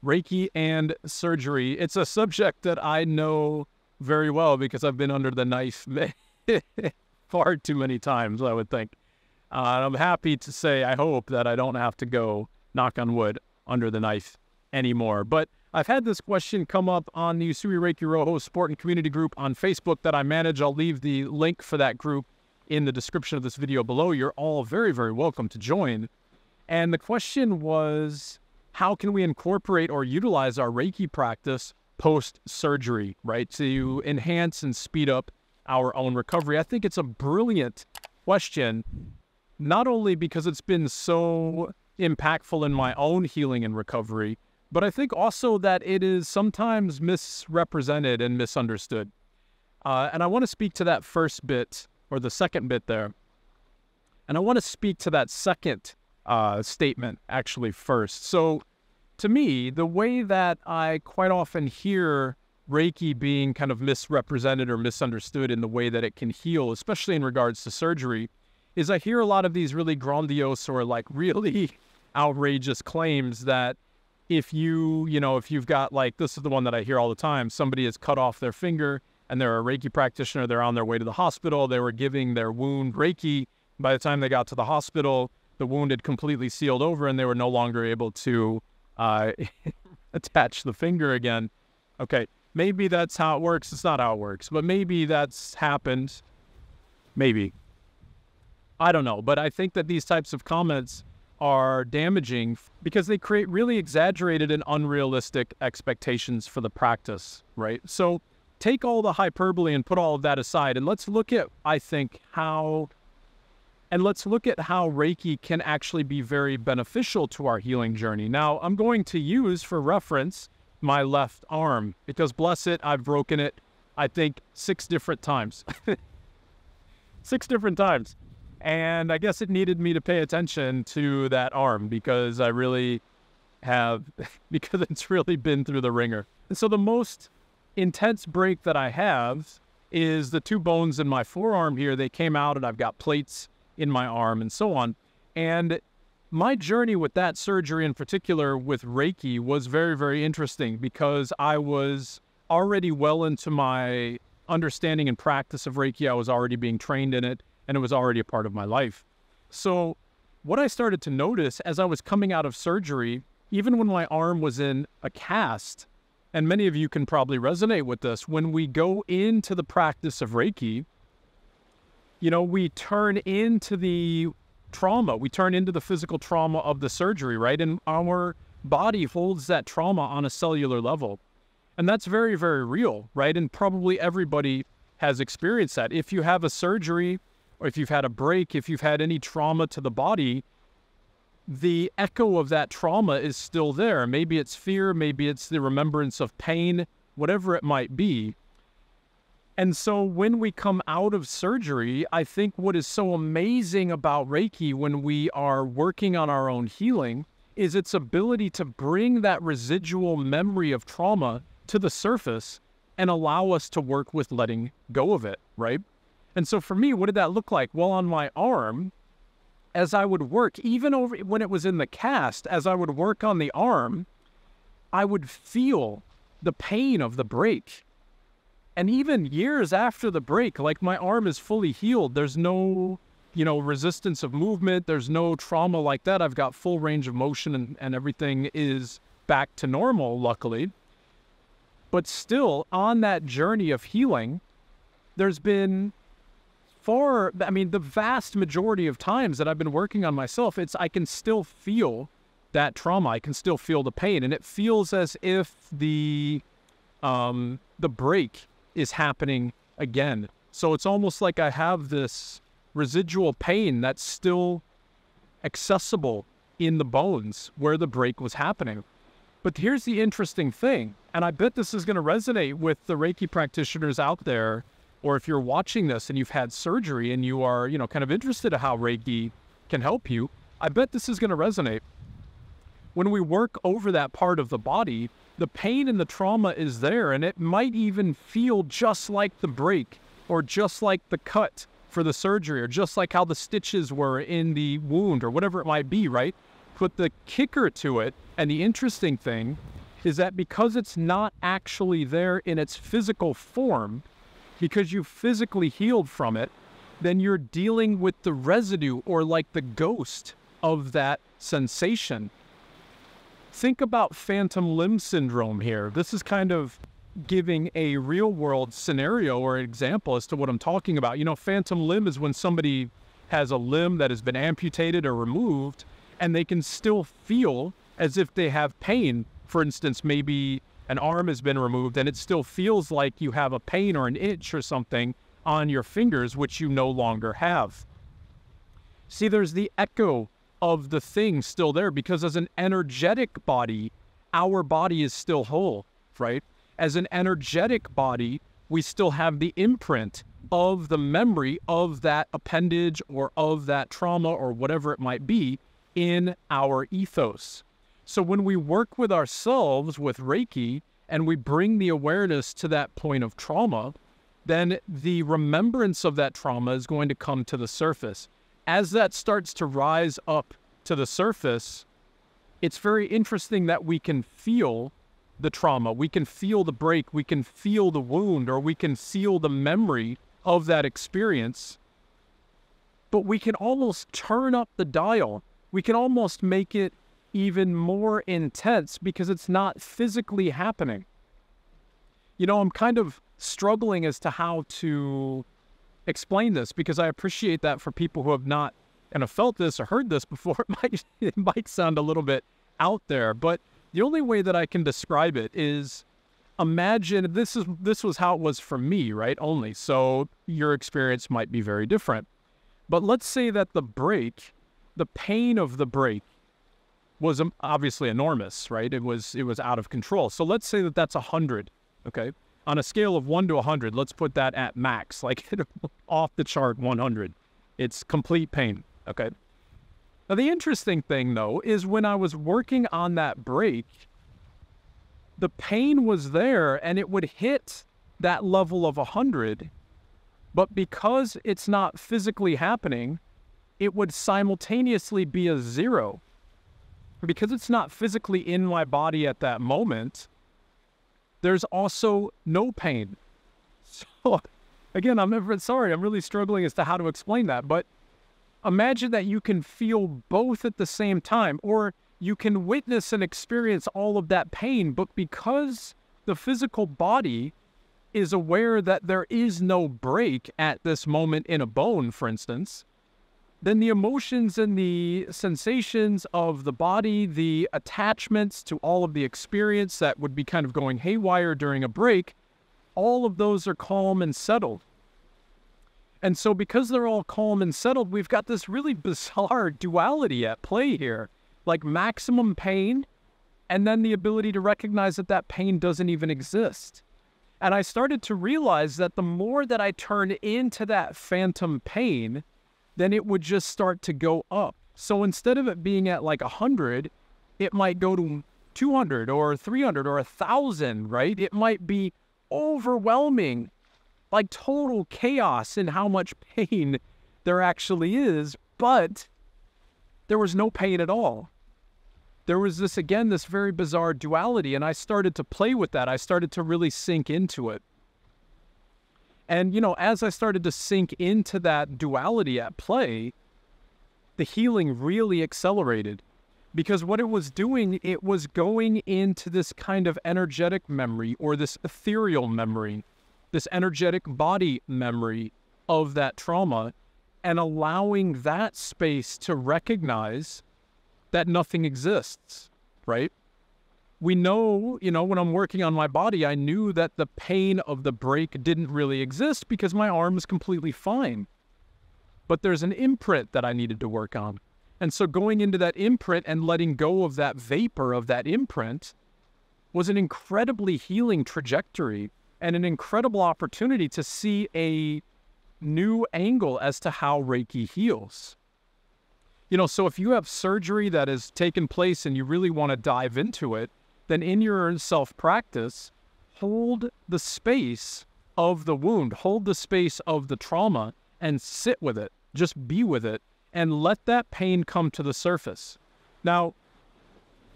Reiki and surgery. It's a subject that I know very well because I've been under the knife far too many times, I would think. And I'm happy to say, I hope that I don't have to go, knock on wood, under the knife anymore. But I've had this question come up on the Usui Reiki Ryoho Sport and Community Group on Facebook that I manage. I'll leave the link for that group in the description of this video below. You're all very, very welcome to join. And the question was, how can we incorporate or utilize our Reiki practice post-surgery, right, to enhance and speed up our own recovery? I think it's a brilliant question, not only because it's been so impactful in my own healing and recovery, but I think also that it is sometimes misrepresented and misunderstood. And I want to speak to that first bit, or the second bit there. And I want to speak to that second statement actually first. So to me, the way that I quite often hear Reiki being kind of misrepresented or misunderstood in the way that it can heal, especially in regards to surgery, is I hear a lot of these really grandiose or like really outrageous claims that if you've got, like, this is the one that I hear all the time, somebody has cut off their finger and they're a Reiki practitioner, they're on their way to the hospital, they were giving their wound Reiki. By the time they got to the hospital, the wound had completely sealed over and they were no longer able to attach the finger again. Okay, maybe that's how it works. It's not how it works, but maybe that's happened. Maybe. I don't know, but I think that these types of comments are damaging because they create really exaggerated and unrealistic expectations for the practice, right? So take all the hyperbole and put all of that aside, and let's look at, I think, how Reiki can actually be very beneficial to our healing journey. Now, I'm going to use for reference my left arm because, bless it, I've broken it, I think, 6 different times. 6 different times. And I guess it needed me to pay attention to that arm because I really have, because it's really been through the ringer. And so the most intense break that I have is the 2 bones in my forearm here. They came out and I've got plates in my arm and so on. And my journey with that surgery in particular with Reiki was very, very interesting because I was already well into my understanding and practice of Reiki. I was already being trained in it, and it was already a part of my life. So what I started to notice as I was coming out of surgery, even when my arm was in a cast, and many of you can probably resonate with this, when we go into the practice of Reiki, we turn into the trauma, we turn into the physical trauma of the surgery, right? And our body holds that trauma on a cellular level. And that's very, very real, right? And probably everybody has experienced that. If you have a surgery, or if you've had a break, if you've had any trauma to the body, the echo of that trauma is still there. Maybe it's fear, maybe it's the remembrance of pain, whatever it might be. And so when we come out of surgery, I think what is so amazing about Reiki when we are working on our own healing is its ability to bring that residual memory of trauma to the surface and allow us to work with letting go of it, right? And so for me, what did that look like? Well, on my arm, as I would work, even over when it was in the cast, as I would work on the arm, I would feel the pain of the break. And even years after the break, like my arm is fully healed, there's no, resistance of movement, there's no trauma like that. I've got full range of motion and everything is back to normal, luckily. But still, on that journey of healing, there's been the vast majority of times that I've been working on myself, I can still feel that trauma. I can still feel the pain. And it feels as if the break is happening again. So it's almost like I have this residual pain that's still accessible in the bones where the break was happening. But here's the interesting thing, and I bet this is going to resonate with the Reiki practitioners out there, or if you're watching this and you've had surgery and you are, kind of interested in how Reiki can help you, I bet this is going to resonate. When we work over that part of the body, the pain and the trauma is there, and it might even feel just like the break or just like the cut for the surgery or just like how the stitches were in the wound or whatever it might be, right? But the kicker to it, and the interesting thing, is that because it's not actually there in its physical form, because you physically healed from it, then you're dealing with the residue or like the ghost of that sensation. Think about phantom limb syndrome here. This is kind of giving a real world scenario or example as to what I'm talking about. You know, phantom limb is when somebody has a limb that has been amputated or removed and they can still feel as if they have pain. For instance, maybe an arm has been removed and it still feels like you have a pain or an itch or something on your fingers, which you no longer have. See, there's the echo of the thing still there, because as an energetic body, our body is still whole, right? As an energetic body, we still have the imprint of the memory of that appendage or of that trauma or whatever it might be in our ethos. So when we work with ourselves with Reiki and we bring the awareness to that point of trauma, then the remembrance of that trauma is going to come to the surface. As that starts to rise up to the surface, it's very interesting that we can feel the trauma, we can feel the break, we can feel the wound, or we can feel the memory of that experience. But we can almost turn up the dial. We can almost make it even more intense because it's not physically happening. You know, I'm kind of struggling as to how to explain this, because I appreciate that for people who have not kind of felt this or heard this before, it might sound a little bit out there. But the only way that I can describe it is, imagine this was how it was for me, right? Only. So your experience might be very different. But let's say that the break, the pain of the break was obviously enormous, right? It was out of control. So let's say that that's 100, okay? On a scale of 1 to 100, let's put that at max, like off the chart 100. It's complete pain, okay? Now, the interesting thing, though, is when I was working on that break, the pain was there and it would hit that level of 100, but because it's not physically happening, it would simultaneously be a 0. Because it's not physically in my body at that moment, there's also no pain. So, again, I'm really struggling as to how to explain that, but imagine that you can feel both at the same time, or you can witness and experience all of that pain, but because the physical body is aware that there is no break at this moment in a bone, for instance, then the emotions and the sensations of the body, the attachments to all of the experience that would be kind of going haywire during a break, all of those are calm and settled. And so because they're all calm and settled, we've got this really bizarre duality at play here, like maximum pain, and then the ability to recognize that that pain doesn't even exist. And I started to realize that the more that I turn into that phantom pain, then it would just start to go up. So instead of it being at like 100, it might go to 200 or 300 or 1,000, right? It might be overwhelming, like total chaos in how much pain there actually is, but there was no pain at all. There was this very bizarre duality, and I started to play with that. I started to really sink into it. And, you know, as I started to sink into that duality at play, the healing really accelerated. Because what it was doing, it was going into this kind of energetic memory, or this ethereal memory, this energetic body memory of that trauma, and allowing that space to recognize that nothing exists, right? We know, you know, when I'm working on my body, I knew that the pain of the break didn't really exist because my arm is completely fine. But there's an imprint that I needed to work on. And so going into that imprint and letting go of that vapor of that imprint was an incredibly healing trajectory and an incredible opportunity to see a new angle as to how Reiki heals. You know, so if you have surgery that has taken place and you really want to dive into it, then in your self-practice, hold the space of the wound, hold the space of the trauma, and sit with it. Just be with it, and let that pain come to the surface. Now,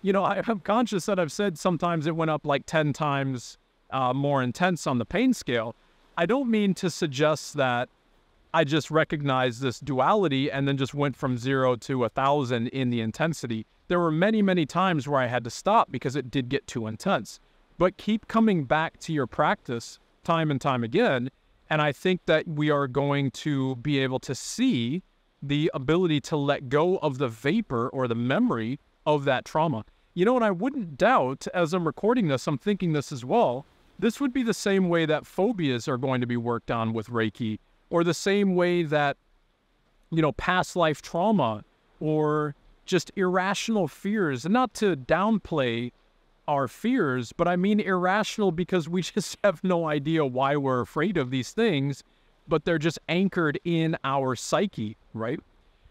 I'm conscious that I've said sometimes it went up like 10 times more intense on the pain scale. I don't mean to suggest that I just recognized this duality and then just went from 0 to 1,000 in the intensity. There were many, many times where I had to stop because it did get too intense. But keep coming back to your practice time and time again, and I think that we are going to be able to see the ability to let go of the vapor or the memory of that trauma. And I wouldn't doubt, as I'm recording this, I'm thinking this as well, this would be the same way that phobias are going to be worked on with Reiki, or the same way that, past life trauma, or just irrational fears. And not to downplay our fears, but I mean irrational because we just have no idea why we're afraid of these things, but they're just anchored in our psyche, right?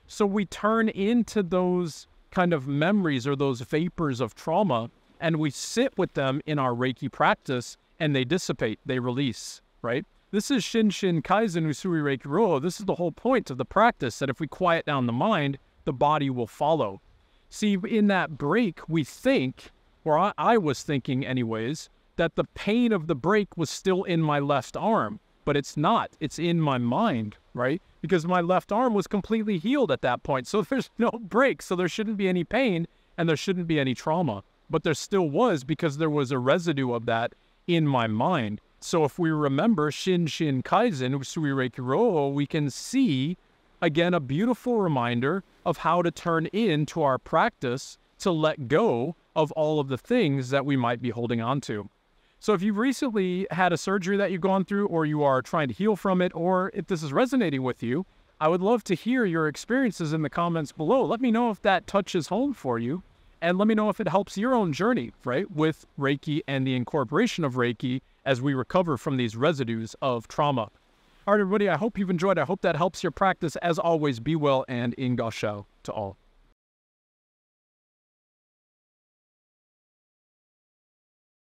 So we turn into those kind of memories or those vapors of trauma, and we sit with them in our Reiki practice, and they dissipate, they release, right? This is Shinshin Kaizen Usui Reiki Ryoho. This is the whole point of the practice, that if we quiet down the mind, the body will follow. See, in that break, we think, or I was thinking anyways, that the pain of the break was still in my left arm, but it's not. It's in my mind, right? Because my left arm was completely healed at that point. So there's no break, so there shouldn't be any pain and there shouldn't be any trauma. But there still was, because there was a residue of that in my mind. So if we remember Shinshin Kaizen Usui Reiki Ryoho, we can see, again, a beautiful reminder of how to turn into our practice to let go of all of the things that we might be holding on to. So if you've recently had a surgery that you've gone through, or you are trying to heal from it, or if this is resonating with you, I would love to hear your experiences in the comments below. Let me know if that touches home for you, and let me know if it helps your own journey, right, with Reiki and the incorporation of Reiki as we recover from these residues of trauma. All right, everybody, I hope you've enjoyed. I hope that helps your practice. As always, be well, and In Gassho to all.